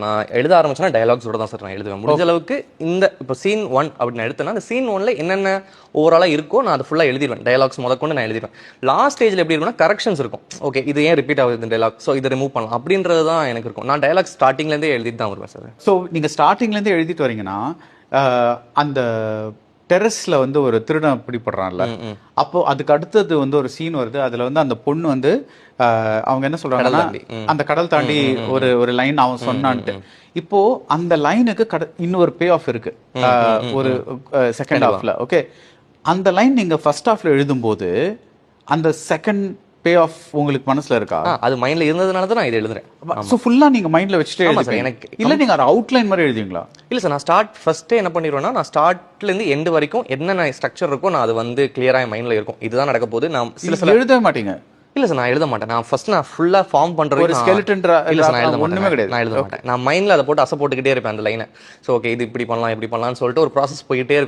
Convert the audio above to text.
நான் எழுத ஆரம்பிச்சேன்னா டயலாக்ஸோட தான் சார் நான் எழுதுவேன். முடிஞ்ச அளவுக்கு இந்த இப்போ சீன் 1 அப்படின்னு எடுத்தேன்னா அந்த சீன் 1ல என்னென்ன ஓவராலாக இருக்கோ நான் அதை ஃபுல்லாக எழுதிடுவேன். டயலாக்ஸ் முதற்கொண்டு நான் எழுதிடுவேன். லாஸ்ட் ஸ்டேஜில் எப்படி இருக்கும்னா கரெக்ஷன்ஸ் இருக்கும். ஓகே இது ஏன் ரிப்பீட் ஆகுது இந்த டயலாக், ஸோ இதை ரிமூவ் பண்ணலாம் அப்படின்றது தான் எனக்கு இருக்கும். நான் டயலாக் ஸ்டார்டிங்லேருந்தே எழுதிட்டு தான் வருவேன் சார். ஸோ நீங்கள் ஸ்டார்டிங்லேருந்தே எழுதிட்டு வரீங்கன்னா அந்த டெரஸ்ல வந்து ஒரு திருடன் பிடிப்படுறான்ல, அப்போ அதுக்கு அடுத்தது வந்து ஒரு சீன் வருது. அதுல வந்து அந்த பொண்ணு வந்து அவங்க என்ன சொல்றாங்கன்னா அந்த கடல் தாண்டி ஒரு லைன் அவன் சொன்னான்ட்டு. இப்போ அந்த லைனுக்கு இன்னொரு பே ஆஃப் இருக்கு ஒரு செகண்ட் ஹாஃப்ல. ஓகே, அந்த லைன் நீங்க ஃபர்ஸ்ட் ஹாஃப்ல எழுதும்போது அந்த செகண்ட் பே ஆஃப் உங்களுக்கு மனசுல இருக்கா? அது மைண்ட்ல இருந்ததுனால தான் நான் இதை எழுதுறேன். சோ ஃபுல்லா நீங்க மைண்ட்ல வச்சுட்டே சார் எனக்கு இல்ல நீங்க ஒரு அவுட்லைன் மாதிரி எழுதுவீங்களா? இல்ல சார், நான் ஃபர்ஸ்டே என்ன பண்ணிடுவேன்னா நான் ஸ்டார்ட்ல இருந்து எண்ட் வரைக்கும் என்னென்ன ஸ்ட்ரக்சர் இருக்கோ நான் அது வந்து கிளியரா என் மைண்ட்ல இருக்கும். இதுதான் நடக்க போகுது. நான் சில எழுத மாட்டீங்க? இல்ல சார், நான் எழுத மாட்டேன். நான் ஃபுல்லா ஃபார்ம் பண்றது ஒரு ஸ்கெலிட்டன் இல்ல சார், நான் எழுத ஒண்ணுமே கிடையாது. நான் எழுத மாட்டேன். நான் மைண்ட்ல அதை போட்டு போட்டுக்கிட்டே இருப்பேன் அந்த லைனை. ஸோ ஓகே இது இப்படி பண்ணலாம் இப்படி பண்ணலாம்னு சொல்லிட்டு ஒரு ப்ராசஸ் போயிட்டே இருக்கும்.